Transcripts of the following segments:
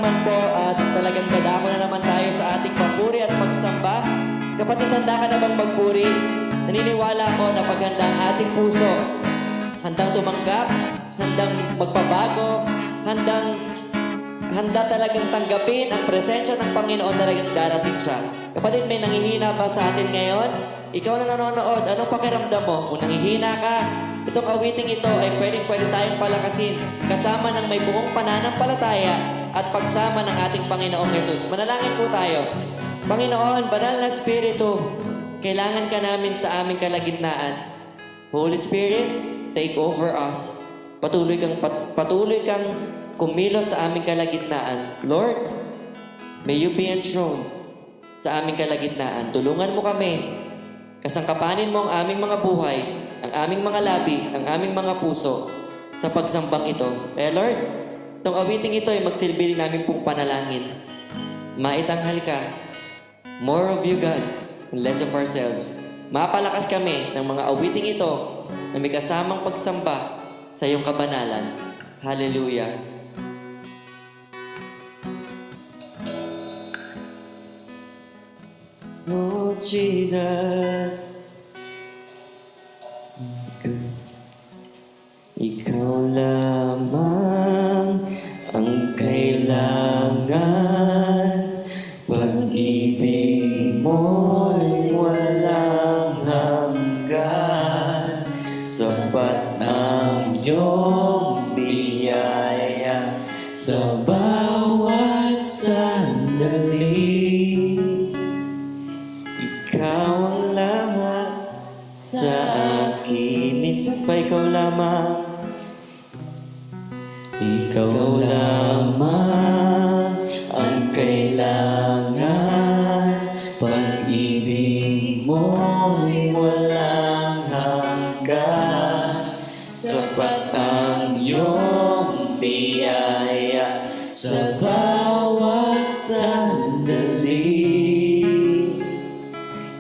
naman po at talagang dadako na naman tayo sa ating papuri at pagsamba. Kapatid, handa ka na bang magpuri? Naniniwala ako na paghanda ang ating puso, handang tumanggap, handang magpabago, handa talagang tanggapin ang presensya ng Panginoon, talagang darating siya. Kapatid, may nanghihina ba sa atin ngayon? Ikaw na nanonood, anong pakiramdam mo? Kung nanghihina ka, itong awiting ito ay pwede tayong palakasin kasama ng may buong pananampalataya at pagsama ng ating Panginoong Yesus. Manalangin po tayo. Panginoon, banal na Espiritu, kailangan ka namin sa aming kalagitnaan. Holy Spirit, take over us. Patuloy kang kumilos sa aming kalagitnaan. Lord, may you be enthroned sa aming kalagitnaan. Tulungan mo kami. Kasangkapanin mo ang aming mga buhay, ang aming mga labi, ang aming mga puso sa pagsambang ito. Lord, itong awiting ito ay magsilbi namin pong panalangin. Maitanghal ka. More of you, God, and less of ourselves. Mapalakas kami ng mga awiting ito na may kasamang pagsamba sa iyong kabanalan. Hallelujah. Oh, Jesus, ikaw lamang ang kailangan. Pag-ibig mo'y walang hanggan. Sapat ang iyong biyaya sa bawat sandali. Ikaw ang lahat sa akin. Minsan pa ikaw lamang. Ikaw lamang ang kailangan. Pag-ibig mo'y walang hanggan. Sapat ang iyong biyaya sa bawat sandali.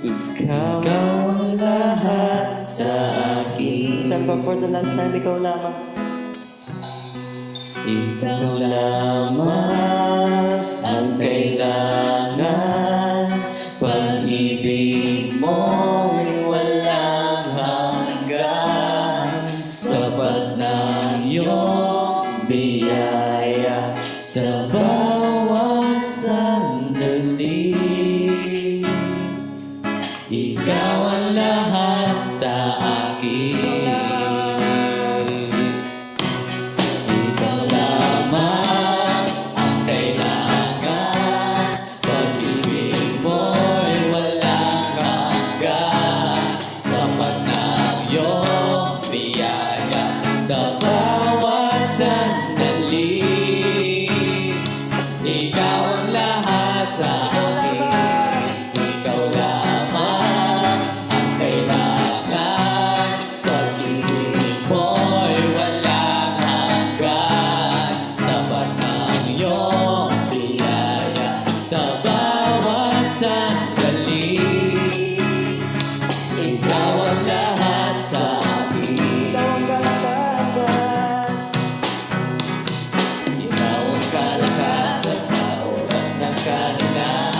Ikaw ang lahat sa akin. Saan ba for the last time? Ikaw lamang. Ikaw lamang ang kailangan. Pag-ibig mo'y walang hanggan. Sapat ng iyong biyaya sa bawat sandali. Ikaw ang lahat sa akin. Ikaw lamang ang kailangan. Pag-ibig mo'y walang hanggan. Sapat na iyong biyaya sa bawat sandali. Ikaw ang lahat sa akin. Ikaw ang lahat sa akin. Ikaw ang kalakasan. Ikaw ang kalakasan sa oras ng kanila.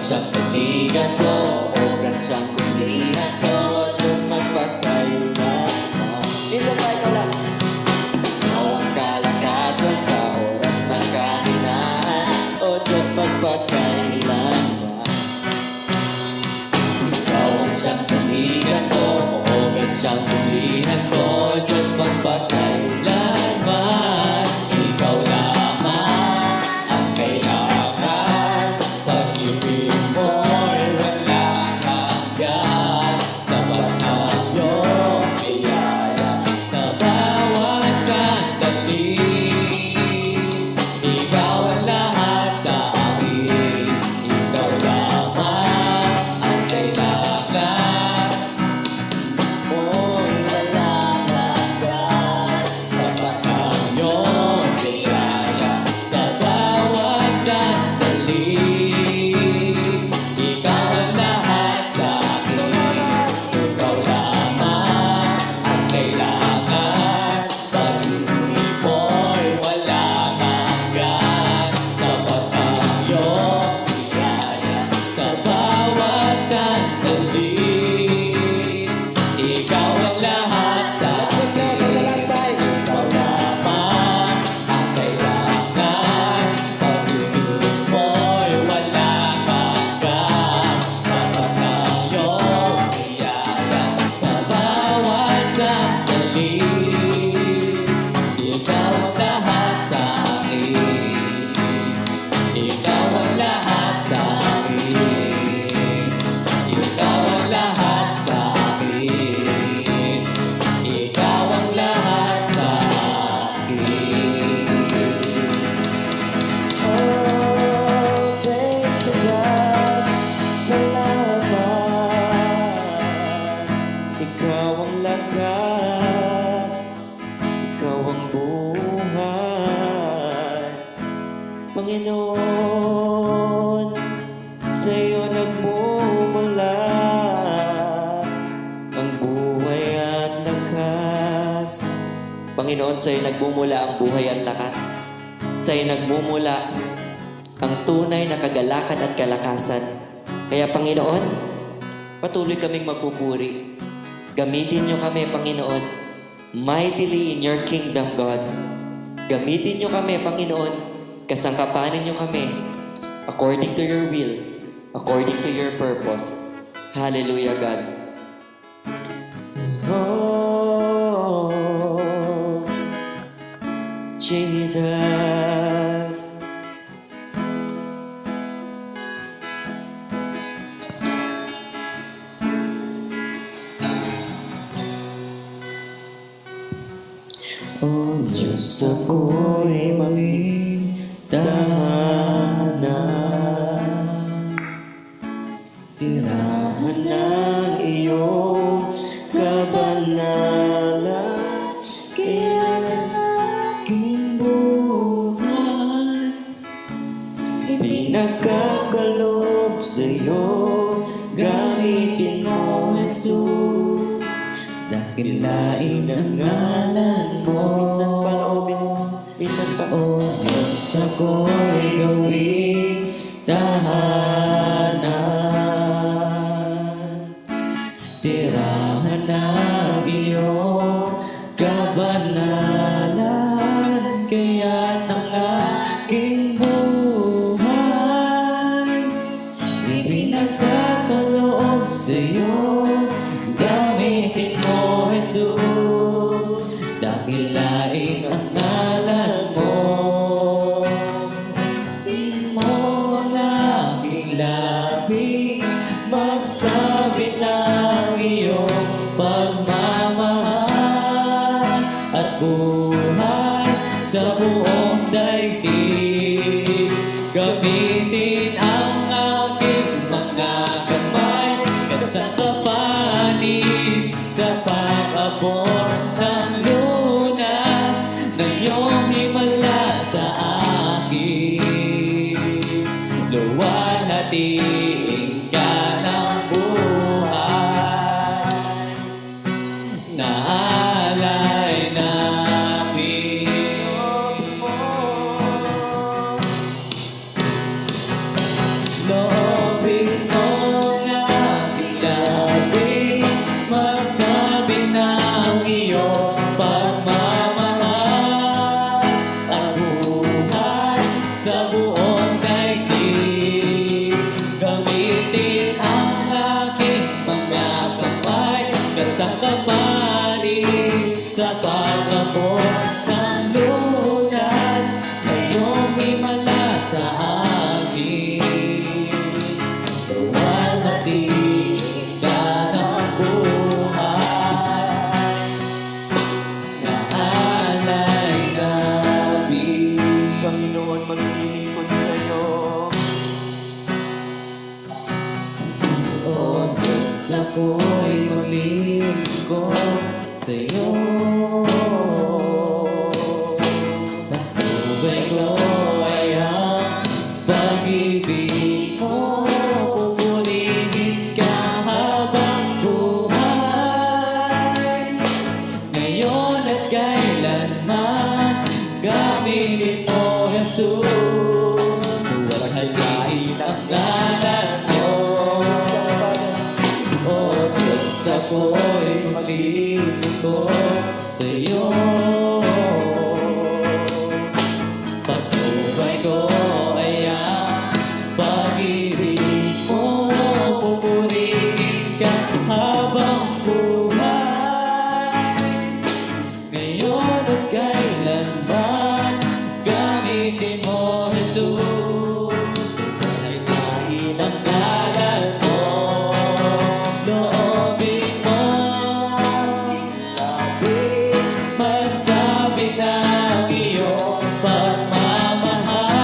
siyang saligan ko, ugat siyang kulihan ko, Diyos magpagkailanman. Minsan pa ikaw lang. Ikaw ang kalakasan sa oras ng kahinaan, O Diyos magpagkailanman. Ikaw ang siyang saligan ko, ugat siyang kulihan ko, Diyos magpagkailanman. Ikaw lamang ang kailangan, pag-ibig mo'y walang hanggan. Sapat na iyong biyaya sa bawat sandali. Ikaw ang lahat sa akin, ikaw lamang ang kailangan. Mo'y walang hanggan. Sapat na iyong biyaya sa bawat sandali. Ikaw ang lahat sa akin, ikaw lamang ang kailangan. Pag-ibig mo'y walang hanggan. Sapat na iyong biyaya sa bawat sandali. Ikaw ang lahat sa akin, ikaw lamang ang kailangan. Pag-ibig mo'y walang hanggan. Sapat na iyong biyaya sa bawat sandali. Ikaw ang lahat sa akin, ikaw ang lahat sa akin, ikaw ang lahat sa akin, ikaw ang lahat sa akin. Oh, thank you God, salamat. Ikaw ang lakas, ikaw ang buhay. Panginoon, sa'yo nagmumula ang buhay at lakas. Panginoon, sa'yo nagmumula ang buhay at lakas. Sa'yo nagmumula ang tunay na kagalakan at kalakasan. Kaya Panginoon, patuloy kaming magpupuri. Gamitin niyo kami, Panginoon, mightily in your kingdom, God. Gamitin niyo kami, Panginoon, kasangkapanin niyo kami according to your will, according to your purpose. Hallelujah, God. Oh, Jesus. Oh, Diyos, ako'y maging tahanan, tirahan ng iyong kabanalan, kaya aking buhay pinagkakalob sa'yo. Gamitin mo, Jesus, dakilain ang ngalan mo. Minsan pa laobin mo, minsan pa. O Diyos, ako'y gawing tahanan, tirahan ng iyong kabanalan, kaya ng aking buhay ipinagkakaloob sa'yo. Gamitin mo, Jesus, dakilain ang ngalan mo. Di mo ang aking labi magsabi ng iyong pagmamahal at buhay sa buong daigdig. Gamitin ang aking mga kamay, kasangkapanin sa pag-abot ng lunas ng iyong himala sa akin. Luwalhatiin ka ng buhay na alay namin. Loobin ako'y maglingkod sa'yo. Patnubay ko ay ang pag-ibig mo. Pupurihin ka habang buhay, ngayon at kailanman. Gamitin mo, Jesus, luwalhatiin ang ngalan mo. O Diyos, ako'y maglingkod sa'yo. Patnubay ko ay ang pag-ibig mo. Pupurihin ka habang buhay, ngayon at kailanman. Gamitin mo, Jesus, luwalhatiin ang ngalan mo. Loobin mo magsabi ng iyong pagmamahal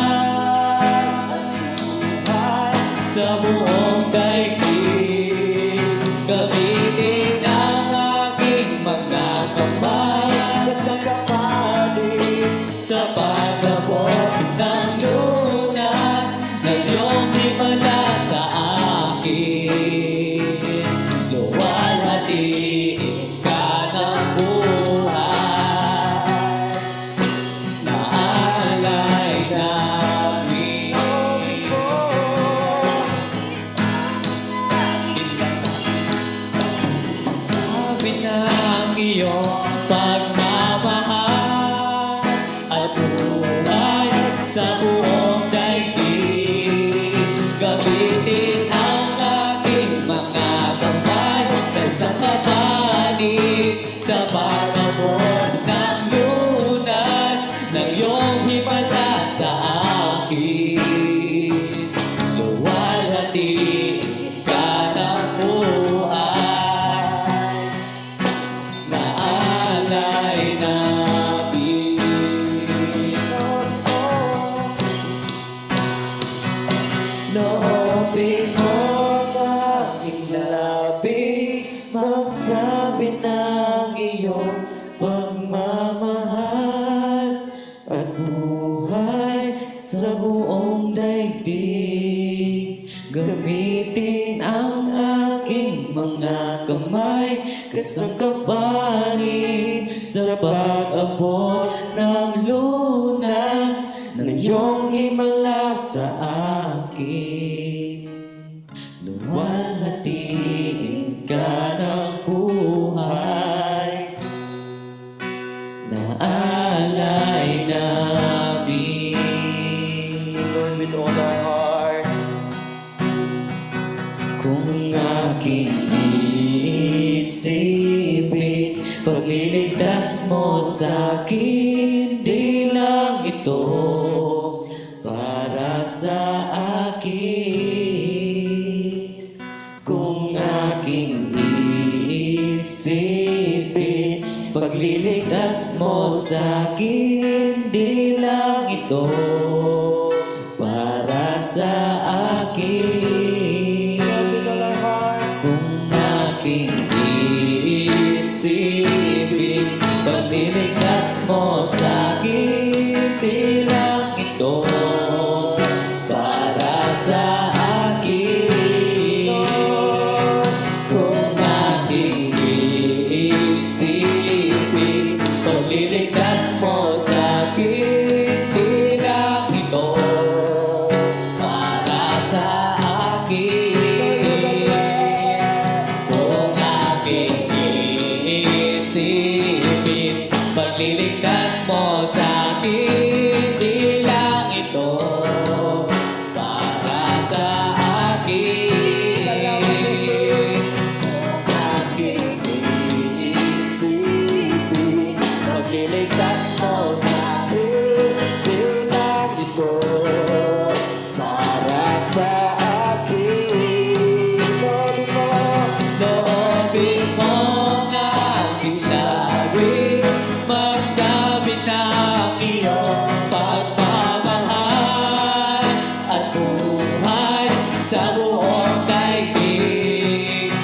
sa buong daigdig. Gamitin ang aking mga kamay sa kapalit, sa pag-abot ng lunas na iyong himala sa akin. Luwalhatiin ka ng buhay na alay namin. Sabi ng iyong pagmamahal at buhay sa buong daigdig. Gamitin ang aking mga kamay sa kapanig, sa pag-abot ng lunas ng iyong himala sa akin. Luwalhatiin ka ng buhay na alay namin. Loobin mo ang aking labig, magsabi ng iyong pagmamahal at buhay sa buong daigdig. Gamitin ang aking mga kamay kasangkapanin sa pag-abot ng lunas ng iyong himala sa akin. Luwalhatiin ka ng buhay na alay namin. Lord, with all our hearts. Kung aking iisipin, pagliligtas mo sa akin, di lang ito para sa akin. Kung aking iisipin, pagliligtas mo sa akin, di lang ito para sa akin. Kung aking iisipin, pagliligtas mo sa akin, di lang ito para sa akin. Kung aking iisipin, pagliligtas mo sa akin, di lang ito para sa akin. Kung aking iisipin, pagliligtas mo sa akin, di lang ito para sa akin. Kung aking iisipin, pagliligtas mo sa akin, di lang ito para sa akin. Loobin mo ang aking labig, magsabi ng iyong pagmamahal at buhay sa buong daigdig.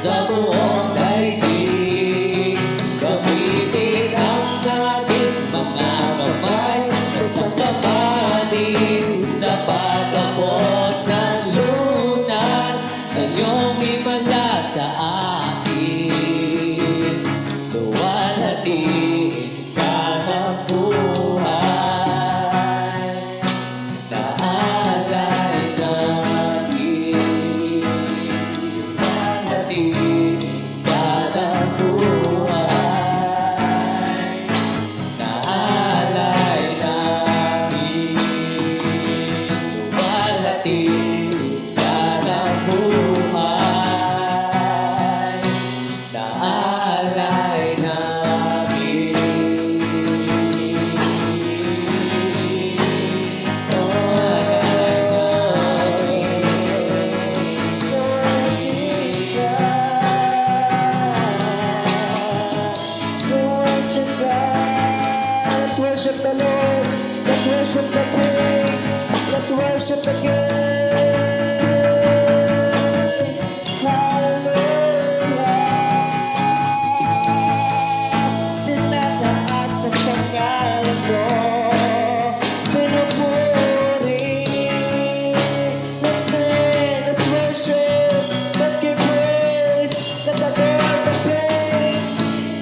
sa buong daigdig. Gamitin ang aking mga kamay sa kapanin sa pag-abot ng lunas na iyong imala sa akin. Luwalhatiin ka ng buhay na alay natin. Luwalhatiin ka ng buhay na alay natin. Luwalhatiin ka ng buhay na alay namin. Let's worship the Lord. Let's worship the King. Let's worship the King. Hallelujah. Tinataas ang pangalan ko. Pinupuri. Let's sing. Let's worship. Let's give praise. Let's adore the King.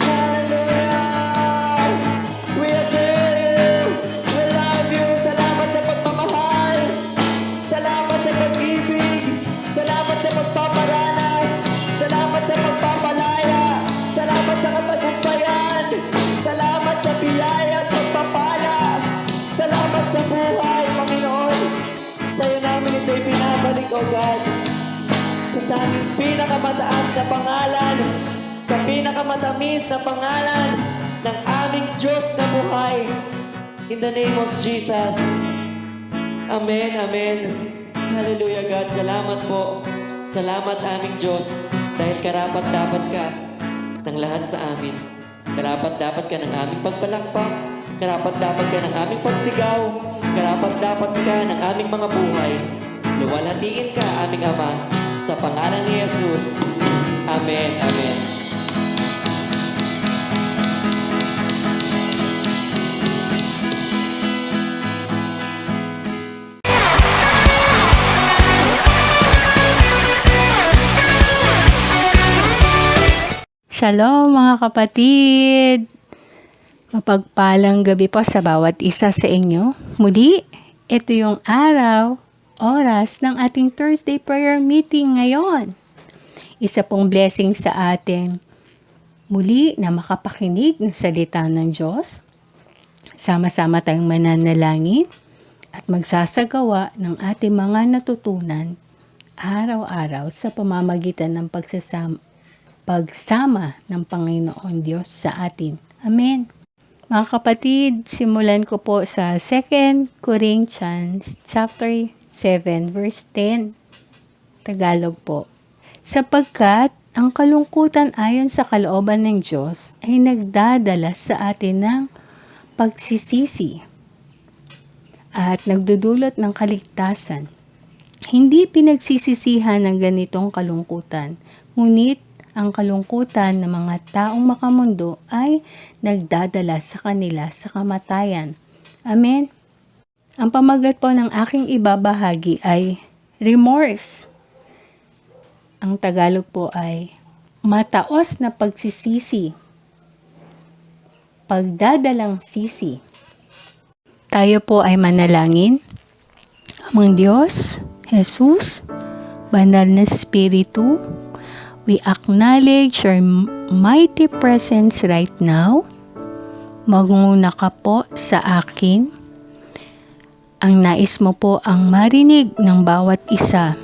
Hallelujah. We adore you. We love you. Salamat sa pagmamahal. Salamat sa pag-ibig. Salamat sa pagpaparanas. Salamat sa pagpapalaya. Salamat sa katagumpayan. Salamat sa biyaya at pagpapala. Salamat sa buhay, Panginoon. Sa'yo namin ito'y binabalik, O God. Sa aming pinakamataas na pangalan, sa pinakamatamis na pangalan ng aming Diyos na buhay. In the name of Jesus. Amen, amen. Hallelujah, God. Salamat po. Salamat aming Diyos. Dahil karapat-dapat ka ng lahat sa amin. Karapat-dapat ka ng aming pagpalakpak. Karapat-dapat ka ng aming pagsigaw. Karapat-dapat ka ng aming mga buhay. Luwalhatiin ka, aming Ama, sa pangalan ni Jesus. Amen, amen. Shalom mga kapatid! Mapagpalang gabi po sa bawat isa sa inyo. Muli, ito yung araw, oras ng ating Thursday prayer meeting ngayon. Isa pong blessing sa atin muli na makapakinig ng salita ng Diyos. Sama-sama tayong mananalangin at magsasagawa ng ating mga natutunan araw-araw sa pamamagitan ng pagsama ng Panginoon Diyos sa atin. Amen. Mga kapatid, simulan ko po sa 2 Corinthians chapter 7 verse 10. Tagalog po. Sapagkat ang kalungkutan ayon sa kalooban ng Diyos ay nagdadala sa atin ng pagsisisi at nagdudulot ng kaligtasan. Hindi pinagsisisihan ng ganitong kalungkutan, ngunit ang kalungkutan ng mga taong makamundo ay nagdadala sa kanila sa kamatayan. Amen. Ang pamagat po ng aking ibabahagi ay remorse. Ang Tagalog po ay mataos na pagsisisi. Pagdadalang sisi. Tayo po ay manalangin. Amang Diyos, Jesus, Banal na Espiritu, we acknowledge your mighty presence right now. Magmuna ka po sa akin. Ang nais mo po ang marinig ng bawat isa.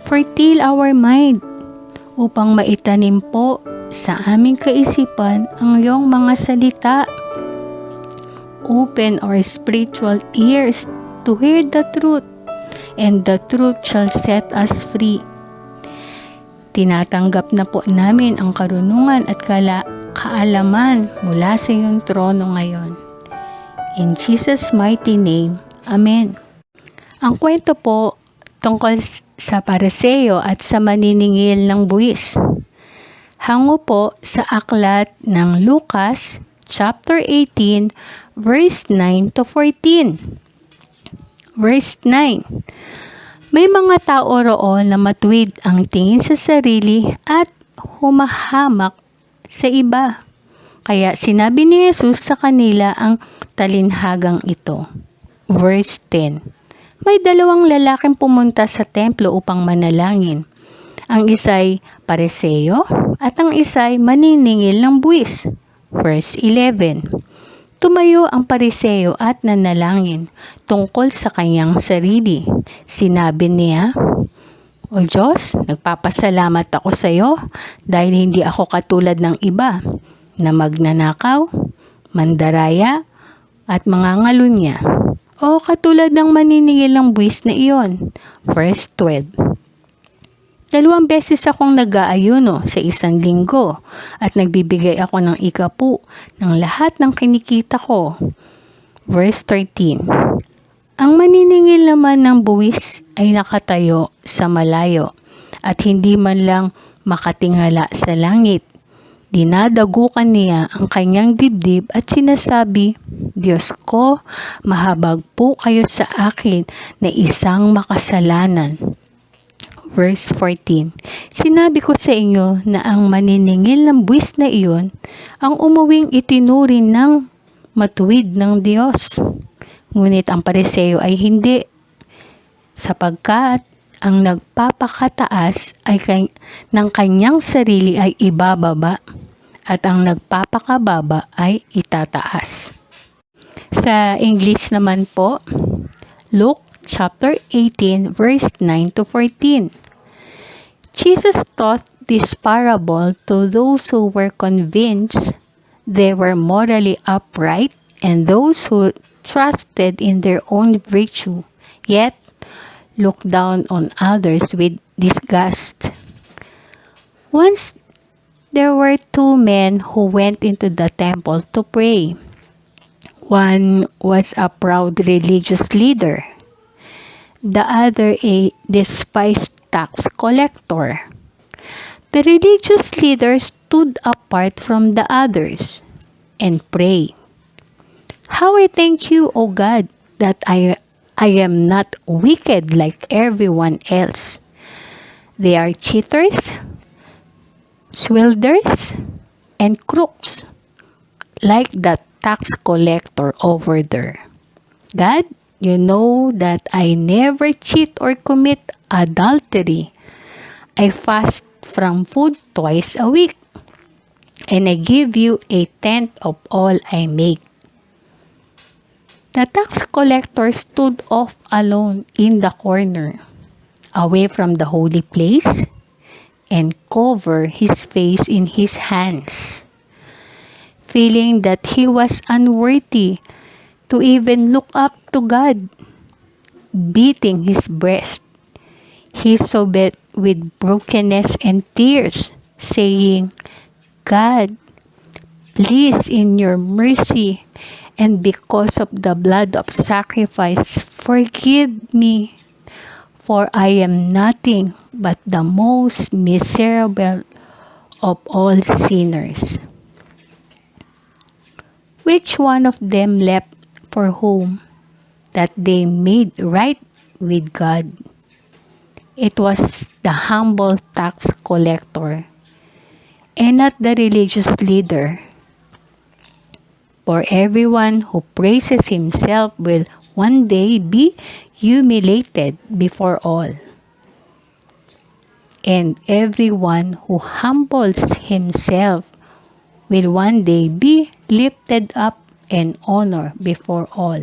Fertile our mind upang maitanim po sa aming kaisipan ang iyong mga salita. Open our spiritual ears to hear the truth, and the truth shall set us free. Tinatanggap na po namin ang karunungan at kaalaman mula sa iyong trono ngayon. In Jesus' mighty name, Amen. Ang kwento po tungkol sa pariseo at sa maniningil ng buwis. Hango po sa aklat ng Lucas chapter 18 verse 9 to 14. Verse 9. May mga tao roon na matuwid ang tingin sa sarili at humahamak sa iba. Kaya sinabi ni Jesus sa kanila ang talinhagang ito. Verse 10. May dalawang lalaking pumunta sa templo upang manalangin. Ang isa'y pariseo at ang isa'y maniningil ng buwis. Verse 11. Tumayo ang pariseo at nanalangin tungkol sa kanyang sarili. Sinabi niya, O Diyos, nagpapasalamat ako sa iyo dahil hindi ako katulad ng iba na magnanakaw, mandaraya, at mangangalunya. O katulad ng maniningil ng buwis na iyon. Verse 12. 2 beses akong nag-aayuno sa isang linggo at nagbibigay ako ng ikapu ng lahat ng kinikita ko. Verse 13. Ang maniningil naman ng buwis ay nakatayo sa malayo at hindi man lang makatingala sa langit. Dinadagukan niya ang kanyang dibdib at sinasabi, Diyos ko, mahabag po kayo sa akin na isang makasalanan. Verse 14. Sinabi ko sa inyo na ang maniningil ng buwis na iyon ang umuwing itinuring ng matuwid ng Diyos. Ngunit ang pariseo ay hindi, sapagkat ang nagpapakataas ay ng kanyang sarili ay ibababa at ang nagpapakababa ay itataas. Sa English naman po, Luke chapter 18 verse 9 to 14. Jesus taught this parable to those who were convinced they were morally upright and those who trusted in their own virtue, yet looked down on others with disgust. Once there were two men who went into the temple to pray. One was a proud religious leader, the other a despised tax collector. The religious leader stood apart from the others and prayed, How I thank you, O God, that I am not wicked like everyone else. They are cheaters, swindlers, and crooks, like that tax collector over there. God, you know that I never cheat or commit adultery. I fast from food twice a week, and I give you a tenth of all I make. The tax collector stood off alone in the corner, away from the holy place, and covered his face in his hands, feeling that he was unworthy to even look up to God. Beating his breast, he sobbed with brokenness and tears, saying, God, please in your mercy and because of the blood of sacrifice, forgive me, for I am nothing but the most miserable of all sinners. Which one of them left for whom that they made right with God? It was the humble tax collector and not the religious leader. For everyone who praises himself will one day be humiliated before all. And everyone who humbles himself will one day be lifted up and honored before all.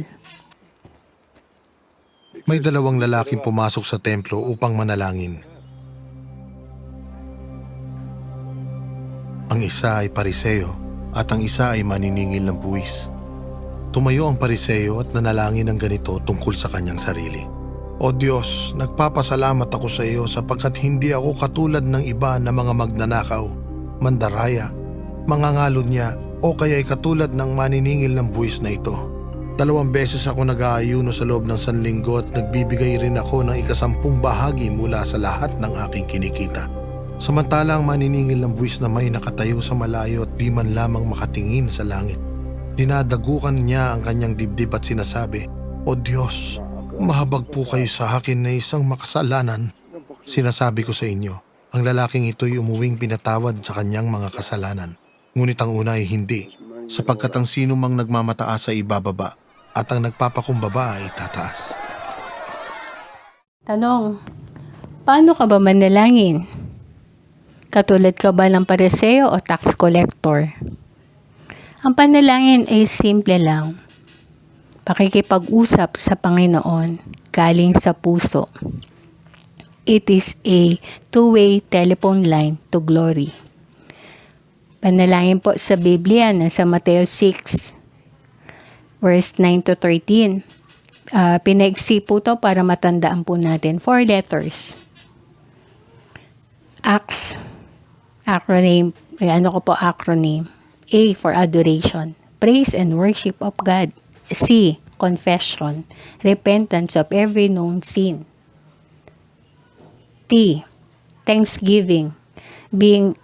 May dalawang lalaking pumasok sa templo upang manalangin. Ang isa ay pariseo at ang isa ay maniningil ng buwis. Tumayo ang pariseo at nanalangin ng ganito tungkol sa kanyang sarili. O Diyos, nagpapasalamat ako sa iyo sapagkat hindi ako katulad ng iba na mga magnanakaw, mandaraya, mangangalunya o kaya'y katulad ng maniningil ng buwis na ito. 2 beses ako nag-aayuno sa loob ng sanlinggo at nagbibigay rin ako ng 10 bahagi mula sa lahat ng aking kinikita. Samantala ang maniningil ng buwis na may nakatayo sa malayo at di man lamang makatingin sa langit. Dinadagukan niya ang kanyang dibdib at sinasabi, "O Diyos, mahabag po kayo sa akin na isang makasalanan." Sinasabi ko sa inyo, ang lalaking ito'y umuwing pinatawad sa kanyang mga kasalanan. Ngunit ang una ay hindi, sapagkat ang sino mang nagmamataas ay ibababa at ang nagpapakumbaba ay tataas. Tanong, paano ka ba manalangin? Katulad ka ba ng pariseo o tax collector? Ang panalangin ay simple lang. Pakikipag-usap sa Panginoon galing sa puso. It is a two-way telephone line to glory. Panalangin po sa Biblia na sa Mateo 6, verse 9 to 13. Pinaiksi po to para matandaan po natin. 4 letters. Acts, acronym, acronym. A for adoration, praise and worship of God. C, confession, repentance of every known sin. T, thanksgiving, being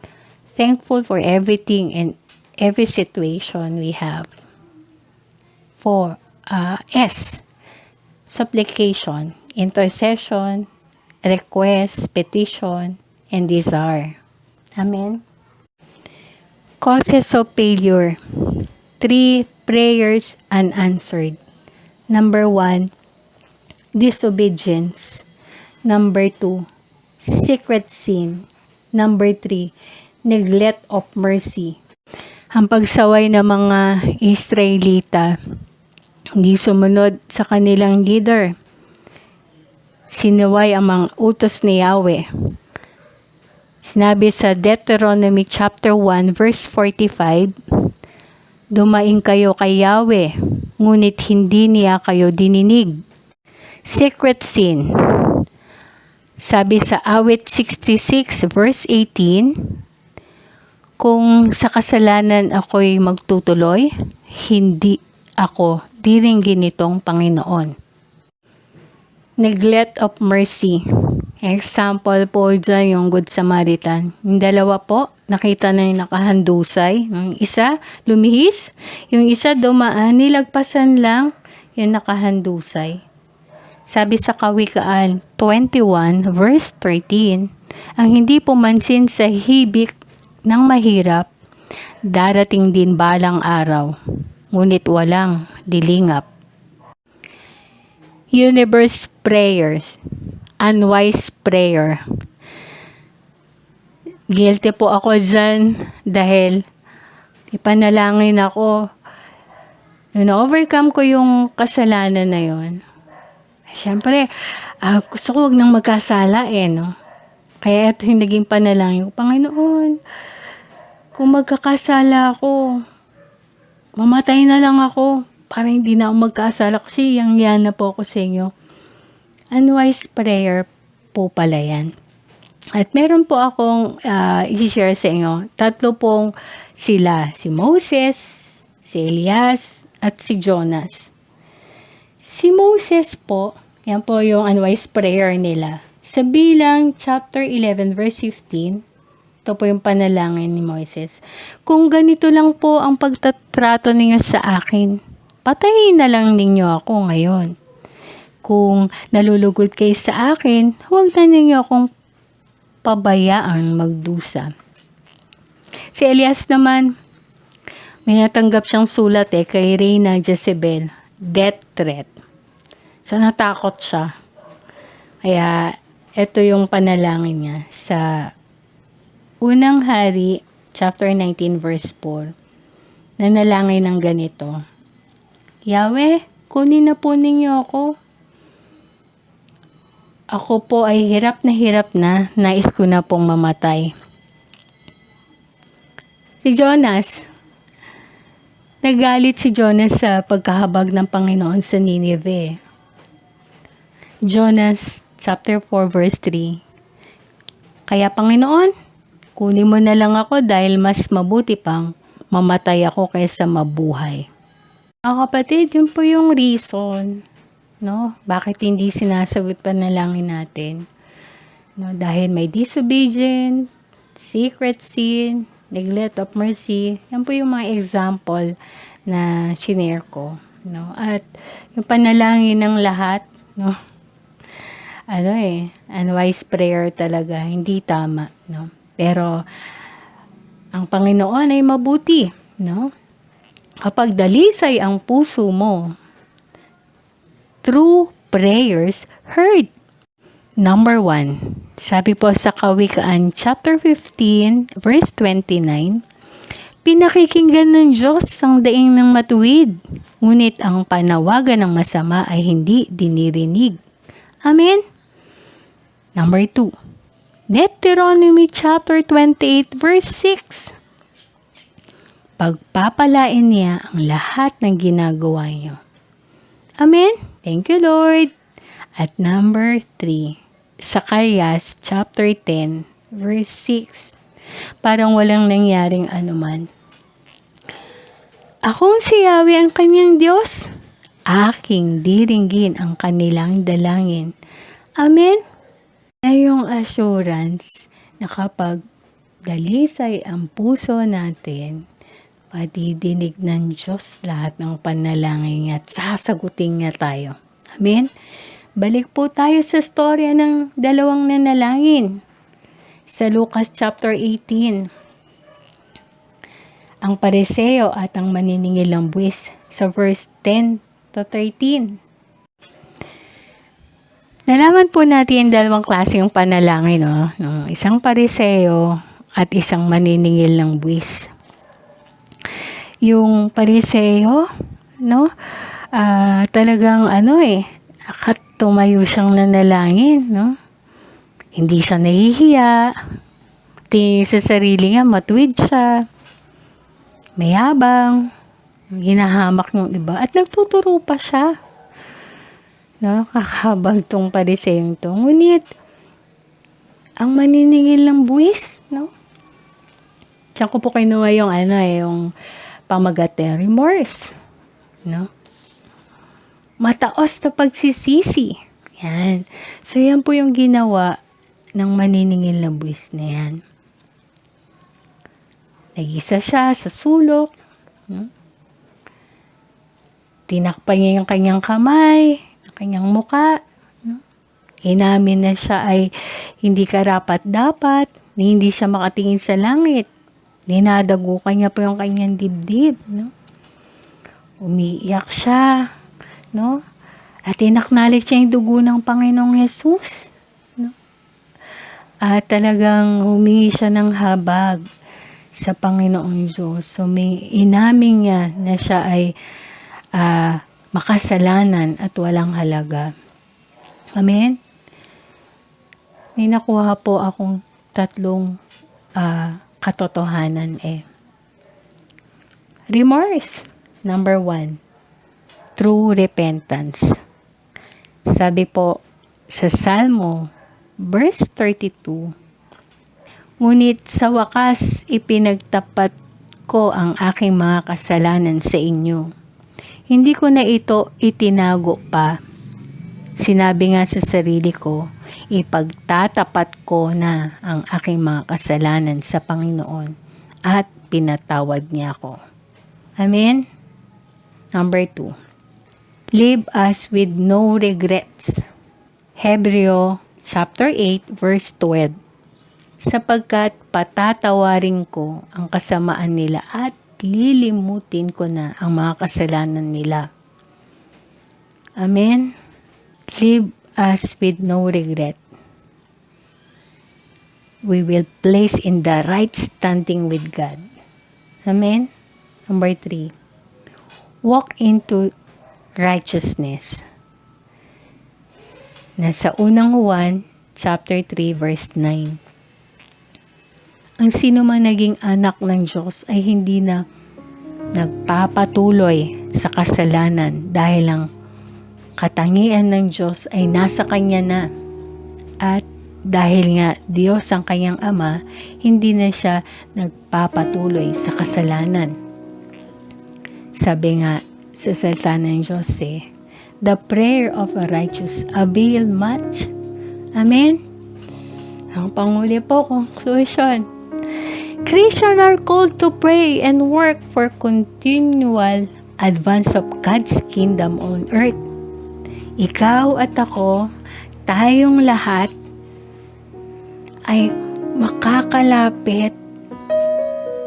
thankful for everything and every situation we have. 4, S, supplication, intercession, request, petition, and desire. Amen. Causes of failure. 3 prayers unanswered. Number 1, disobedience. Number 2, secret sin. Number 3, neglect of mercy. Ang pagsaway ng mga Israelita, hindi sumunod sa kanilang leader. Sinuway ang mga utos ni Yahweh. Sinabi sa Deuteronomy chapter 1 verse 45, "Dumaing kayo kay Yahweh, ngunit hindi niya kayo dininig." Secret sin. Sabi sa Awit 66 verse 18, "Kung sa kasalanan ako'y magtutuloy, hindi ako diringgin nitong Panginoon." Neglect of mercy. Example po dyan yung Good Samaritan. Yung dalawa po, nakita na yung nakahandusay. Yung isa, lumihis. Yung isa, dumaan, nilagpasan lang yung nakahandusay. Sabi sa Kawikaan 21 verse 13, "Ang hindi pumansin sa hibik ng mahirap, darating din balang araw, ngunit walang lilingap." Universe prayers. Unwise prayer. Guilty po ako dyan dahil ipanalangin ako. Na-overcome ko yung kasalanan na yun. Siyempre, gusto ko wag nang magkasala no? Kaya ito yung naging panalangin ko. Panginoon, kung magkakasala ako, mamatay na lang ako para hindi na ako magkasala kasi yang na po ako sa inyo. Unwise prayer po pala yan. At meron po akong i-share sa inyo. 3 pong sila. Si Moses, si Elias, at si Jonas. Si Moses po, yan po yung unwise prayer nila. Sa Bilang chapter 11 verse 15, ito po yung panalangin ni Moses. "Kung ganito lang po ang pagtatrato ninyo sa akin, patayin na lang ninyo ako ngayon. Kung nalulugod kayo sa akin, huwag na ninyo akong pabayaan magdusa." Si Elias naman, may natanggap siyang sulat kay Reyna Jezebel, death threat. So natakot siya. Kaya ito yung panalangin niya sa Unang Hari, chapter 19, verse 4. Nanalangin ng ganito, "Yahweh, kunin na po ninyo ako. Ako po ay hirap na, nais ko na pong mamatay." Si Jonas, nagalit si Jonas sa pagkahabag ng Panginoon sa Nineveh. Jonas chapter 4 verse 3. "Kaya Panginoon, kunin mo na lang ako dahil mas mabuti pang mamatay ako kaysa mabuhay." Mga kapatid, yun po yung reason, no? Bakit hindi sinasagot panalangin natin? No, dahil may disobedient, secret sin, neglect of mercy. Yan po yung mga example na shinare ko, no? At yung panalangin ng lahat, no? Unwise prayer talaga, hindi tama, no? Pero ang Panginoon ay mabuti, no? Kapag dalisay ang puso mo, true prayers heard. Number 1, sabi po sa Kawikaan chapter 15 verse 29, pinakikinggan ng Diyos ang daing ng matuwid, ngunit ang panawagan ng masama ay hindi dinirinig. Amen? Number 2, Deuteronomy chapter 28 verse 6, pagpapalain niya ang lahat ng ginagawa niyo. Amen? Thank you, Lord. At number 3, Zacarias chapter 10 verse 6, parang walang nangyaring anuman. Akong si Yahweh ang kanyang Diyos, aking diringgin ang kanilang dalangin. Amen? Ay yung assurance na kapag dalisay ang puso natin, madidinig ng Diyos lahat ng panalangin niya at sasagutin niya tayo. Amen? Balik po tayo sa storya ng dalawang nanalangin. Sa Lucas chapter 18. Ang pariseo at ang maniningil ng buwis sa verse 10 to 13. Nalaman po natin yung dalawang klaseng panalangin, no? Isang pariseo at isang maniningil ng buwis. Yung pariseo, no? Talagang tumayo siyang nanalangin, no? Hindi siya nahihiya. Tingin sa sarili niya, matuwid siya. Mayabang. Hinahamak ng iba. At nagtuturo pa siya. No? Kakabag tong pariseyong to. Ngunit, ang maniningil ng buwis, no? Diyan ko po kinuha yung yung pamagat remorse. No? Mataos na pagsisisi. Yan. So, yan po yung ginawa ng maniningil na buwis na yan. Nag-isa siya sa sulok. No? Tinakpan niya yung kanyang kamay, yung kanyang muka. No? Inamin na siya ay hindi karapat-dapat, hindi siya makatingin sa langit. Dinadagukan niya po yung kanyang dibdib. No? Umiiyak siya. No? At inacknowledge niya yung dugo ng Panginoong Jesus. No? At talagang humingi siya ng habag sa Panginoong Diyos. So, inamin niya na siya ay makasalanan at walang halaga. Amen? May nakuha po akong 3 katotohanan Remorse. Number 1. True repentance. Sabi po sa Salmo, verse 32, ngunit sa wakas ipinagtapat ko ang aking mga kasalanan sa inyo. Hindi ko na ito itinago pa. Sinabi nga sa sarili ko, ipagtatapat ko na ang aking mga kasalanan sa Panginoon at pinatawad niya ako. Amen? Number 2. Live us with no regrets. Hebreo chapter 8 verse 12. Sapagkat patatawarin ko ang kasamaan nila at lilimutin ko na ang mga kasalanan nila. Amen? Live us with no regret. We will place in the right standing with God. Amen? Number 3. Walk into righteousness. Nasa unang Juan, chapter 3, verse 9. Ang sino man naging anak ng Diyos ay hindi na nagpapatuloy sa kasalanan dahil ang katangian ng Diyos ay nasa kanya na. At dahil nga Diyos ang kanyang Ama, hindi na siya nagpapatuloy sa kasalanan. Sabi nga sa salita ng Diyos the prayer of a righteous avail much. Amen? Ang panguli po, conclusion. Christians are called to pray and work for continual advance of God's kingdom on earth. Ikaw at ako, tayong lahat ay makakalapit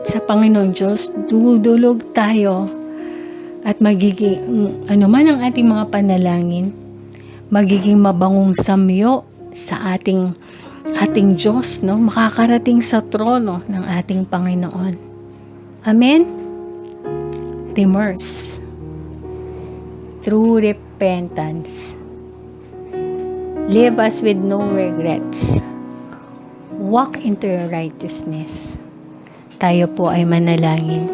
sa Panginoon Diyos. Dudulog tayo at magiging, man ang ating mga panalangin, magiging mabangong samyo sa ating Diyos, no? Makakarating sa trono ng ating Panginoon. Amen? Remorse. True repentance. Live us with no regrets. Walk into your righteousness. Tayo po ay manalangin.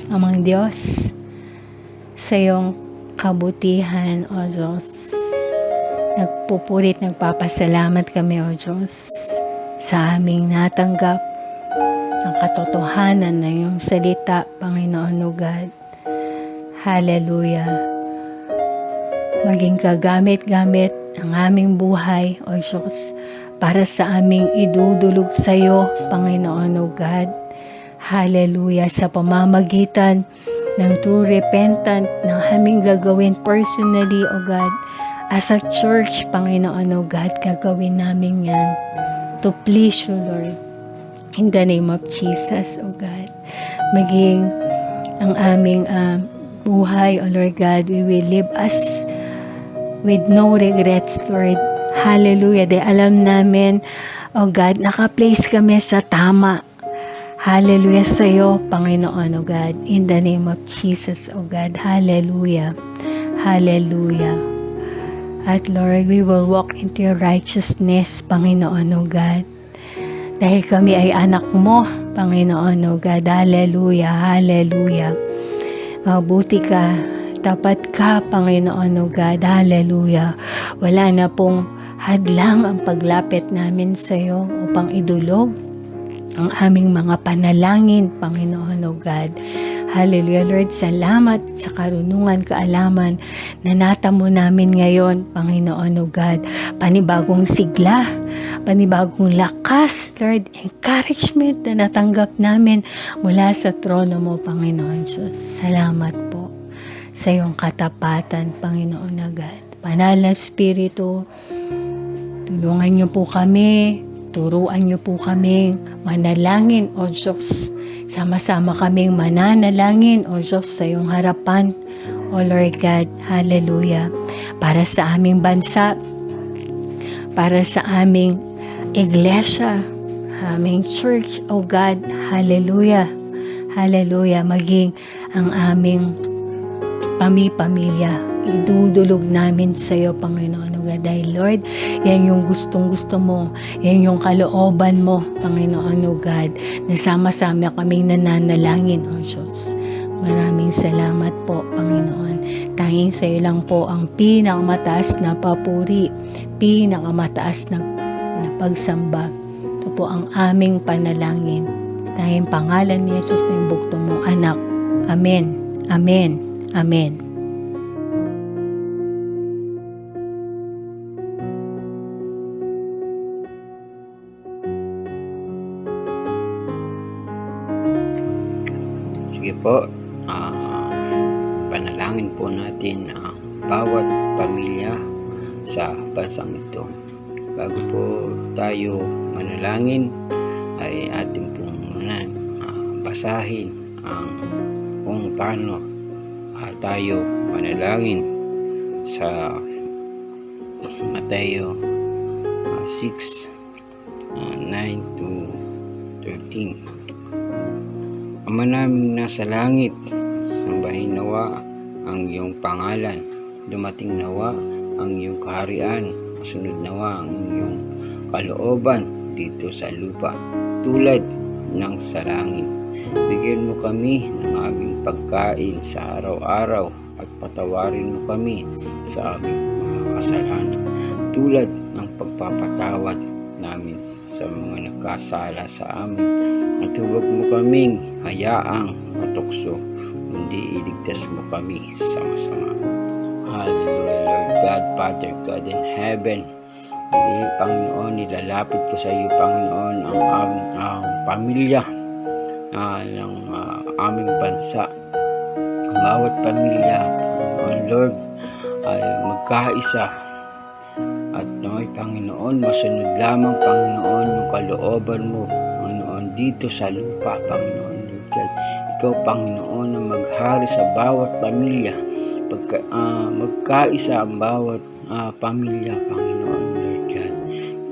Amang Diyos, sa iyong kabutihan, O Diyos, nagpupurit, nagpapasalamat kami, O Diyos, sa aming natanggap ang katotohanan na iyong salita, Panginoon o God. Hallelujah. Maging kagamit-gamit ang aming buhay, O Diyos, para sa aming idudulog sa iyo, Panginoon o God. Hallelujah. Sa pamamagitan ng true repentant ng aming gagawin personally, O God, as a church, Panginoon, O God, gagawin namin yan to please you, Lord. In the name of Jesus, O God. Maging ang aming buhay, O Lord God, we will live us with no regrets, Lord. Hallelujah. Dahil alam namin, O God, naka-place kami sa tama. Hallelujah sa iyo, Panginoon, O God. In the name of Jesus, O God. Hallelujah. Hallelujah. At Lord, we will walk into your righteousness, Panginoon, O God. Dahil kami ay anak mo, Panginoon, O God. Hallelujah, hallelujah. Mabuti ka, tapat ka, Panginoon, O God. Hallelujah. Wala na pong hadlang ang paglapit namin sa iyo upang idulog ang aming mga panalangin, Panginoon, O God. Hallelujah, Lord. Salamat sa karunungan, kaalaman na natamo namin ngayon, Panginoon o God. Panibagong sigla, panibagong lakas, Lord. Encouragement na natanggap namin mula sa trono mo, Panginoon Diyos. Salamat po sa iyong katapatan, Panginoon o God. Banal na Espiritu, tulungan niyo po kami, turuan niyo po kami manalangin, O Diyos. Sama-sama kaming mananalangin, O Diyos, sa iyong harapan, O Lord God. Hallelujah. Para sa aming bansa, para sa aming iglesia, aming church, O God. Hallelujah. Hallelujah. Maging ang aming pamilya, idudulog namin sa iyo, Panginoon. Dahil Lord, yan yung gustong-gusto mo, yan yung kalooban mo, Panginoon o God, na sama-sama kaming nananalangin, O Diyos. Maraming salamat po, Panginoon. Tanging sa iyo lang po ang pinakamataas na papuri, pinakamataas na pagsamba. Ito po ang aming panalangin. Tanging pangalan ni Jesus na yung bugto mong anak. Amen. Amen. Amen. Sige po, panalangin po natin ang bawat pamilya sa bansang ito. Bago po tayo manalangin, ay ating pong muna basahin kung paano tayo manalangin sa Mateo 6, 9 to 13. Ama naming nasa langit, sambahin nawa ang iyong pangalan. Dumating nawa ang iyong kaharian. Masunod nawa ang iyong kalooban dito sa lupa, tulad ng sa langit. Bigyan mo kami ng aming pagkain sa araw-araw at patawarin mo kami sa aming mga kasalanan, tulad ng pagpapatawad namin sa mga nagkasala sa amin. At huwag mo kaming hayaang matukso hindi iligtas mo kami sa masama. Hallelujah, Lord God, Father God in heaven. Hindi, Panginoon, nilalapit ko sa iyo, Panginoon, ang pamilya ng aming bansa. Ang bawat pamilya, Panginoon, Lord, ay magkaisa. At naway, Panginoon, masunod lamang, Panginoon, yung kalooban mo, Panginoon, dito sa lupa, Panginoon, Lord God. Ikaw, Panginoon, ang maghari sa bawat pamilya. Magkaisa ang bawat pamilya, Panginoon, Lord God.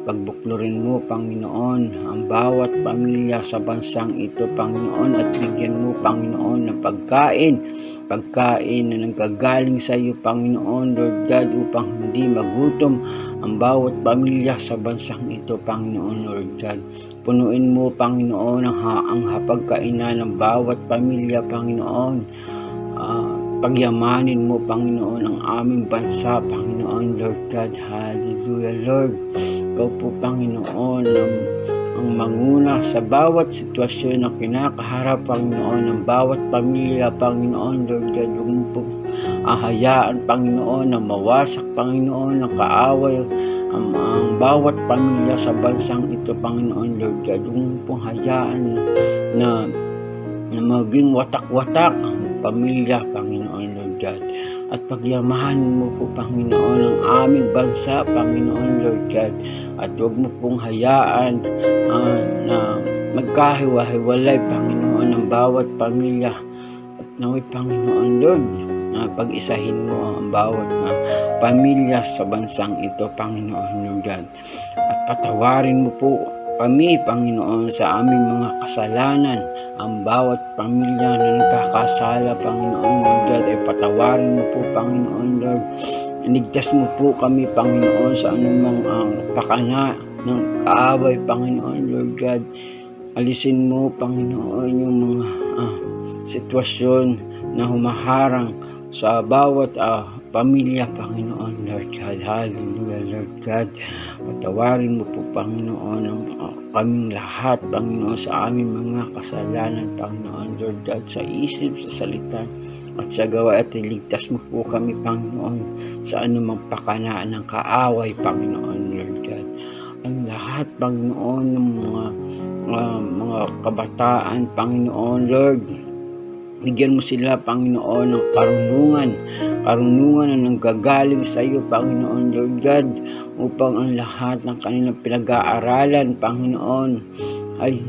Pagbuklurin mo, Panginoon, ang bawat pamilya sa bansang ito, Panginoon, at bigyan mo, Panginoon, ng pagkain na nanggagaling sa iyo, Panginoon, Lord God, upang hindi magutom ang bawat pamilya sa bansang ito, Panginoon, Lord God. Punuin mo, Panginoon, ang hapagkainan ng bawat pamilya, Panginoon. Pagyamanin mo, Panginoon, ang aming bansa, Panginoon, Lord God. Hallelujah, Lord. Ikaw po, Panginoon, ang manguna sa bawat sitwasyon na kinakaharap, Panginoon, ng bawat pamilya, Panginoon, Lord God. Huwag mo po ahayaan, Panginoon, na mawasak, Panginoon, ng kaaway ang bawat pamilya sa bansang ito, Panginoon, Lord God. Huwag mo po hayaan na maging watak-watak ang pamilya, Panginoon, Lord God. At pagyamahan mo po, Panginoon, ang aming bansa, Panginoon, Lord God. At huwag mo pong hayaan na magkahiwa-hiwalay, Panginoon, ang bawat pamilya. At naway, Panginoon, Lord, pag-isahin mo ang bawat pamilya sa bansang ito, Panginoon, Lord God. At patawarin mo po kami, Panginoon, sa aming mga kasalanan. Ang bawat pamilya na nagkakasala, Panginoon, Lord God, ay patawarin mo po, Panginoon, Lord. Iligtas mo po kami, Panginoon, sa anumang pakana ng kaaway, Panginoon, Lord God. Alisin mo, Panginoon, yung mga sitwasyon na humaharang sa bawat pamilya, Panginoon, Lord God. Hallelujah, Lord God. Patawarin mo po, Panginoon, ang kaming lahat, Panginoon, sa aming mga kasalanan, Panginoon, Lord God, sa isip, sa salita, at sa gawa, at iligtas mo po kami, Panginoon, sa anumang pakana ng kaaway, Panginoon, Lord God. Ang lahat, Panginoon, ng mga kabataan, Panginoon, Lord, bigyan mo sila, Panginoon, ng karunungan na nanggagaling sa iyo, Panginoon, Lord God, upang ang lahat ng kanilang pinag-aaralan, Panginoon, ay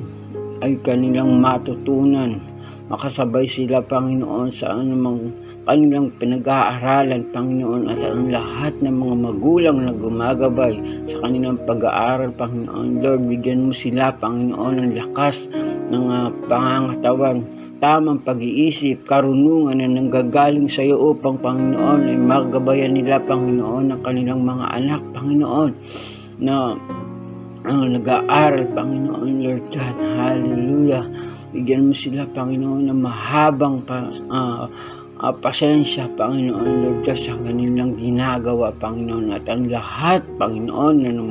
kanilang matutunan. Makasabay sila, Panginoon, sa anumang kanilang pinag-aaralan, Panginoon, at ang lahat ng mga magulang na gumagabay sa kanilang pag-aaral, Panginoon, Lord, bigyan mo sila, Panginoon, ng lakas ng pangangatawan, tamang pag-iisip, karunungan na nanggagaling sa iyo upang, Panginoon, ay magabayan nila, Panginoon, ng kanilang mga anak, Panginoon, na nag-aaral, Panginoon, Lord God. Hallelujah. Bigyan mo sila, Panginoon, ng mahabang pasensya, Panginoon, Lord God, sa kanilang ginagawa, Panginoon. At ang lahat, Panginoon, na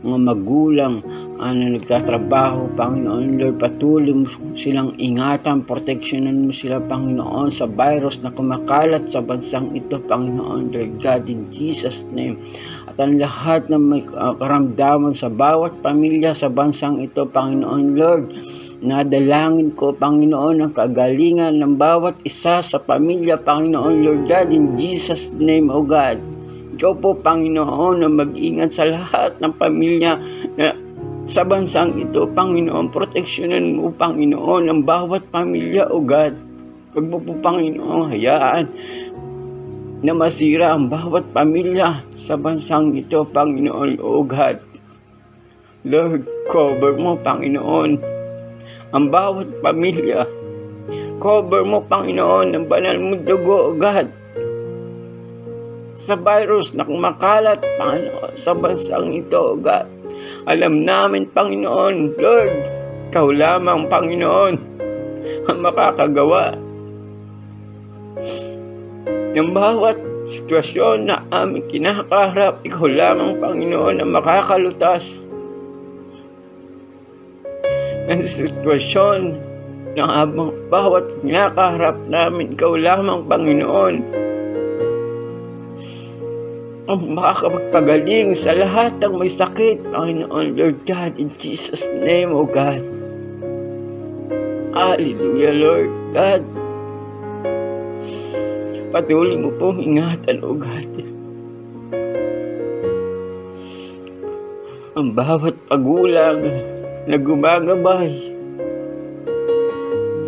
mga magulang na nagtatrabaho, Panginoon, Lord, patuloy mo silang ingatan, proteksyonan mo sila, Panginoon, sa virus na kumakalat sa bansang ito, Panginoon, Lord God, in Jesus' name. At ang lahat na may karamdaman sa bawat pamilya sa bansang ito, Panginoon, Lord, nadalangin ko, Panginoon, ang kagalingan ng bawat isa sa pamilya, Panginoon, Lord God, in Jesus' name, O God. Ikaw po, Panginoon, na mag-ingat sa lahat ng pamilya na sa bansang ito, Panginoon. Proteksyonan mo, Panginoon, ang bawat pamilya, O God. Huwag mo po, Panginoon, hayaan na masira ang bawat pamilya sa bansang ito, Panginoon, O God. Lord, cover mo, Panginoon, ang bawat pamilya. Cover mo, Panginoon, ng banal mong dugo, O God, sa virus na kumakalat, Panginoon, sa bansang ito, O God. Alam namin, Panginoon, Lord, Ikaw lamang, Panginoon, ang makakagawa ng bawat sitwasyon na aming kinakaharap. Ikaw lamang, Panginoon, ang makakalutas ng sitwasyon na habang bawat kinakaharap namin, ikaw lamang, Panginoon, ang makakapagpagaling sa lahat ng may sakit, Panginoon, Lord God, in Jesus' name, O God. Hallelujah, Lord God. Patuloy mo pong ingatan, O God, ang bawat pagulang na gumagabay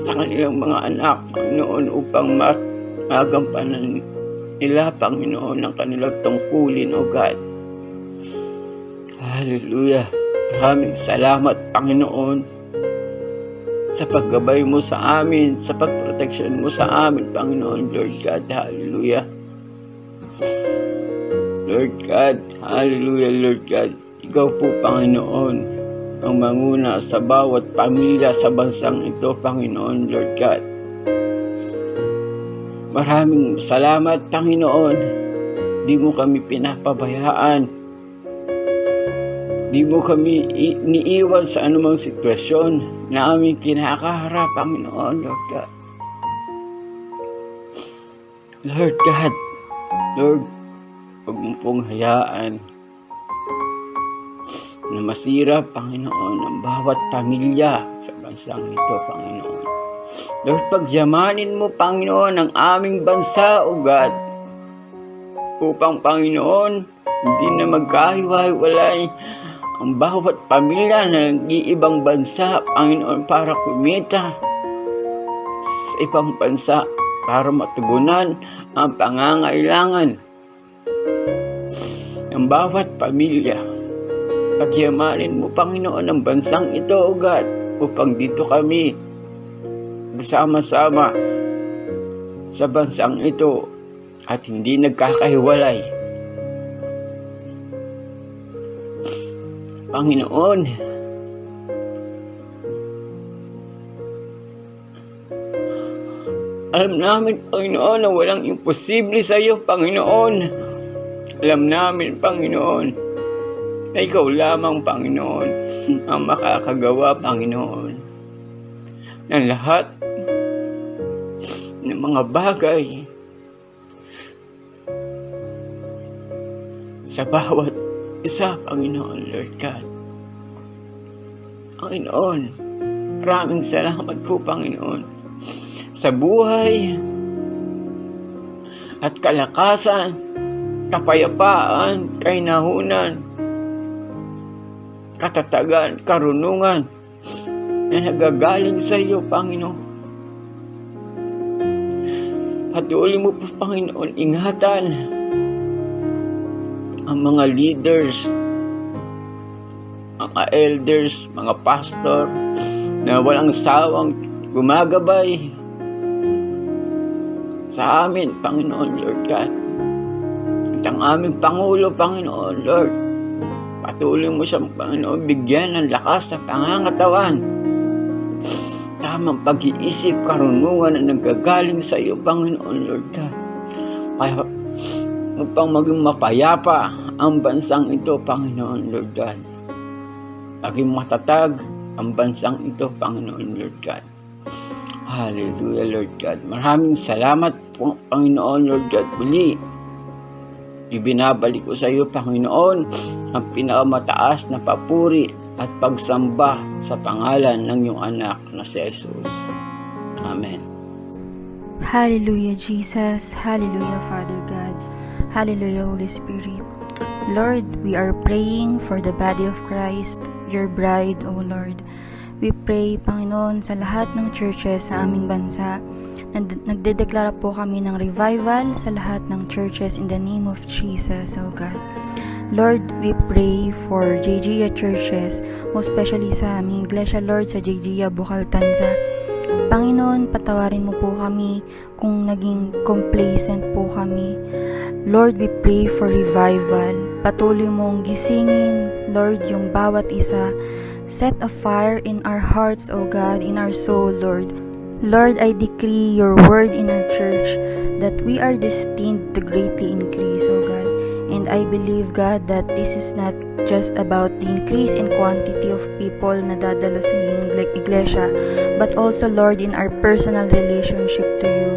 sa kanilang mga anak, Panginoon, upang magampanan nila, Panginoon, ang kanilang tungkulin, O God. Hallelujah. Maraming salamat, Panginoon, sa paggabay mo sa amin, sa pagproteksyon mo sa amin, Panginoon, Lord God. Hallelujah. Lord God, hallelujah, Lord God. Ikaw po, Panginoon, ang manguna sa bawat pamilya sa bansang ito, Panginoon, Lord God. Maraming salamat, Panginoon. Di mo kami pinapabayaan. Di mo kami iniiwan sa anumang sitwasyon na aming kinakaharap, Panginoon, Lord God. Lord God, Lord, huwag mo pong hayaan na masira, Panginoon, ang bawat pamilya sa bansang ito, Panginoon. Lord, pagyamanin mo, Panginoon, ang aming bansa, O God, upang, Panginoon, hindi na magkahiwa-hiwalay ang bawat pamilya na nag-iibang bansa, Panginoon, para kumita sa ibang bansa para matugunan ang pangangailangan ng bawat pamilya. Pagyamanin mo, Panginoon, ang bansang ito, O God, upang dito kami bersama-sama sa bansang ito at hindi nagkakahiwalay. Panginoon, alam namin, Panginoon, na walang imposible sa iyo, Panginoon. Alam namin, Panginoon, na ikaw lamang, Panginoon, ang makakagawa, Panginoon, ng lahat ng mga bagay sa bawat isa, Panginoon, Lord God. Panginoon, maraming salamat po, Panginoon, sa buhay at kalakasan, kapayapaan, kainahunan, katatagan, karunungan na nagagaling sa iyo, Panginoon. Patuloy mo po, Panginoon, ingatan ang mga leaders, mga elders, mga pastor na walang sawang gumagabay sa amin, Panginoon, Lord God. At ang aming Pangulo, Panginoon, Lord, patuloy mo siya, Panginoon, bigyan ng lakas sa pangangatawan, tamang pag-iisip, karunungan na nagagaling sa iyo, Panginoon, Lord God. Kaya upang maging mapayapa ang bansang ito, Panginoon, Lord God. Maging matatag ang bansang ito, Panginoon, Lord God. Hallelujah, Lord God. Maraming salamat po, Panginoon, Lord God. Muli, ibinabalik ko sa iyo, Panginoon, ang pinakamataas na papuri at pagsamba sa pangalan ng iyong anak na si Jesus. Amen. Hallelujah, Jesus. Hallelujah, Father God. Hallelujah, Holy Spirit. Lord, we are praying for the body of Christ, your bride, O Lord. We pray, Panginoon, sa lahat ng churches sa aming bansa. Nagdedeklara po kami ng revival sa lahat ng churches in the name of Jesus, O God. Lord, we pray for JGA churches, most especially sa aming iglesia, Lord, sa JGA Bukal Tanza. Panginoon, patawarin mo po kami kung naging complacent po kami. Lord, we pray for revival. Patuloy mong gisingin, Lord, yung bawat isa. Set a fire in our hearts, O God, in our soul, Lord. Lord, I decree your word in our church that we are destined to greatly increase, O God. And I believe, God, that this is not just about the increase in quantity of people na dadalo sa iyong iglesia, but also, Lord, in our personal relationship to you.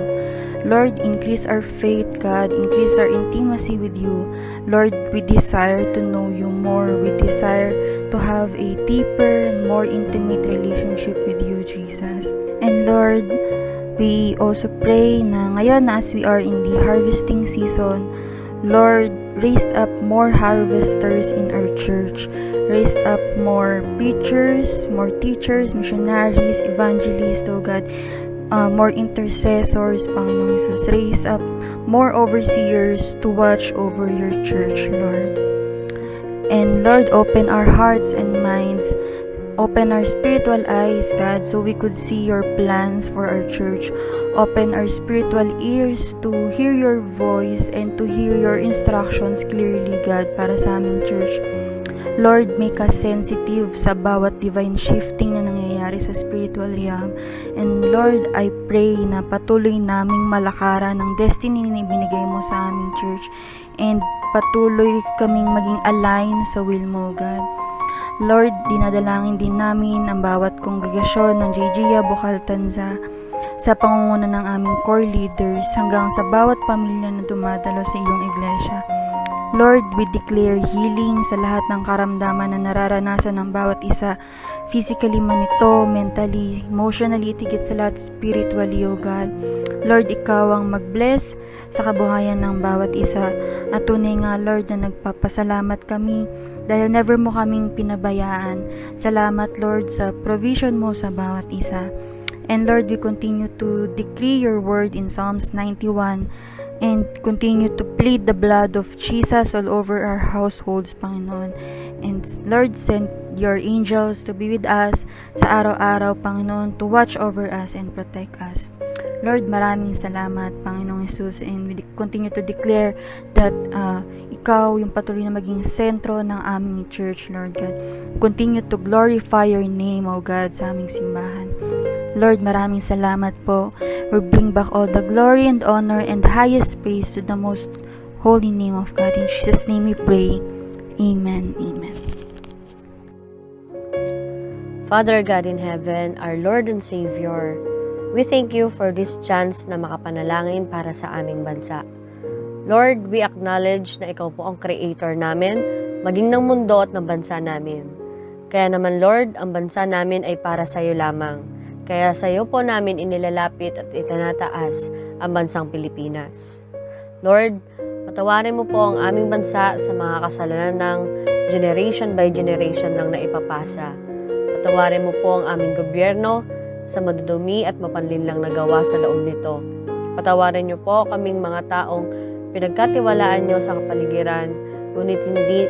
Lord, increase our faith, God. Increase our intimacy with you. Lord, we desire to know you more. We desire to have a deeper and more intimate relationship with you, Jesus. And Lord, we also pray na ngayon as we are in the harvesting season, Lord, raise up more harvesters in our church. Raise up more preachers, more teachers, missionaries, evangelists, oh God, more intercessors, Panginoong Jesus. Raise up more overseers to watch over your church, Lord. And Lord, open our hearts and minds, open our spiritual eyes, God, so we could see your plans for our church. Open our spiritual ears to hear your voice and to hear your instructions clearly, God, para sa aming church. Lord, make us sensitive sa bawat divine shifting na nangyayari sa spiritual realm. And Lord, I pray na patuloy naming malakaran ng destiny na ibinigay mo sa aming church. And patuloy kaming maging align sa will mo, God. Lord, dinadalangin din namin ang bawat kongregasyon ng JGIA Bukal Tanza sa pangunguna ng aming core leaders hanggang sa bawat pamilya na dumadalo sa iyong iglesia. Lord, we declare healing sa lahat ng karamdaman na nararanasan ng bawat isa, physically man ito, mentally, emotionally, tigit sa lahat spiritually, O God. Lord, ikaw ang mag-bless sa kabuhayan ng bawat isa. At tunay nga, Lord, na nagpapasalamat kami dahil never mo kaming pinabayaan. Salamat, Lord, sa provision mo sa bawat isa. And Lord, we continue to decree your word in Psalms 91 and continue to plead the blood of Jesus all over our households, Panginoon. And Lord, send your angels to be with us sa araw-araw, Panginoon, to watch over us and protect us. Lord, maraming salamat, Panginoong Jesus, and we continue to declare that ikaw yung patuloy na maging sentro ng aming church, Lord God. Continue to glorify your name, O God, sa aming simbahan. Lord, maraming salamat po. We bring back all the glory and honor and highest praise to the most holy name of God. In Jesus' name we pray. Amen. Amen. Father God in heaven, our Lord and Savior, we thank you for this chance na makapanalangin para sa aming bansa. Lord, we acknowledge na ikaw po ang creator namin, maging ng mundo at ng bansa namin. Kaya naman, Lord, ang bansa namin ay para sa iyo lamang. Kaya sa iyo po namin inilalapit at itinataas ang bansang Pilipinas. Lord, patawarin mo po ang aming bansa sa mga kasalanan ng generation by generation lang na ipapasa. Patawarin mo po ang aming gobyerno sa madudumi at mapanlinlang na gawa sa loob nito. Patawarin niyo po kaming mga taong pinagkatiwalaan niyo sa kapaligiran, ngunit hindi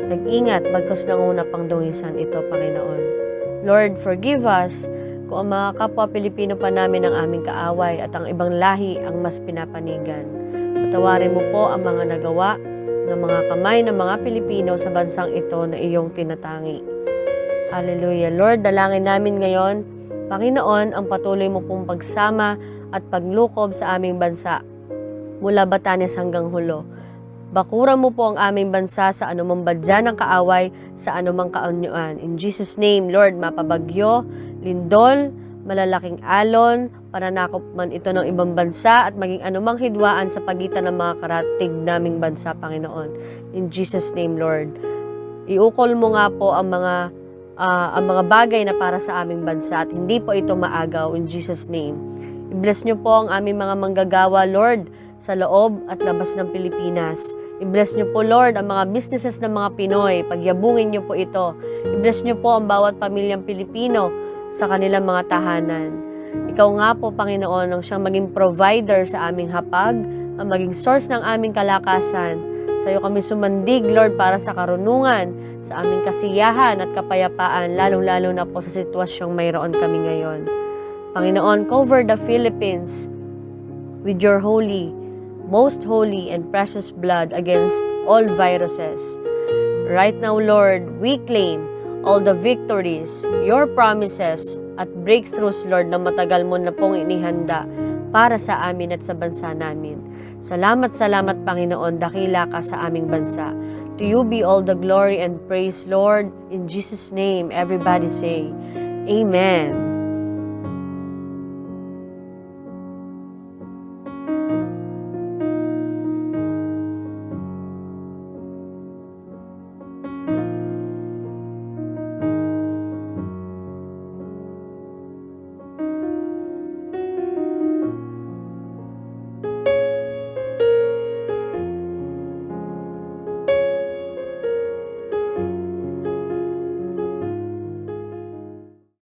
nag-ingat bagkus nanguna pang dungisan ito, Panginoon. Lord, forgive us kung ang mga kapwa Pilipino pa namin ang aming kaaway at ang ibang lahi ang mas pinapanigan. Patawarin mo po ang mga nagawa ng mga kamay ng mga Pilipino sa bansang ito na iyong tinatangi. Hallelujah. Lord, dalangin namin ngayon, Panginoon, ang patuloy mo pong pagsama at paglukob sa aming bansa mula Batanes hanggang Hulo. Bakuran mo po ang aming bansa sa anumang badya ng kaaway, sa anumang kaanyuan. In Jesus' name, Lord, mapabagyo, lindol, malalaking alon, pananakop man ito ng ibang bansa at maging anumang hidwaan sa pagitan ng mga karatig naming bansa, Panginoon. In Jesus' name, Lord. Iukol mo nga po ang mga bagay na para sa aming bansa at hindi po ito maagaw. In Jesus' name. I-bless niyo po ang aming mga manggagawa, Lord, sa loob at labas ng Pilipinas. I-bless niyo po, Lord, ang mga businesses ng mga Pinoy. Pagyabungin niyo po ito. I-bless niyo po ang bawat pamilyang Pilipino sa kanilang mga tahanan. Ikaw nga po, Panginoon, ang siyang maging provider sa aming hapag, ang maging source ng aming kalakasan. Sa iyo kami sumandig, Lord, para sa karunungan, sa aming kasiyahan at kapayapaan, lalong-lalo na po sa sitwasyong mayroon kami ngayon. Panginoon, cover the Philippines with your holy, most holy and precious blood against all viruses. Right now, Lord, we claim all the victories, your promises, at breakthroughs, Lord, na matagal mo na pong inihanda para sa amin at sa bansa namin. Salamat, salamat Panginoon, dakila ka sa aming bansa. To you be all the glory and praise, Lord. In Jesus' name, everybody say, Amen.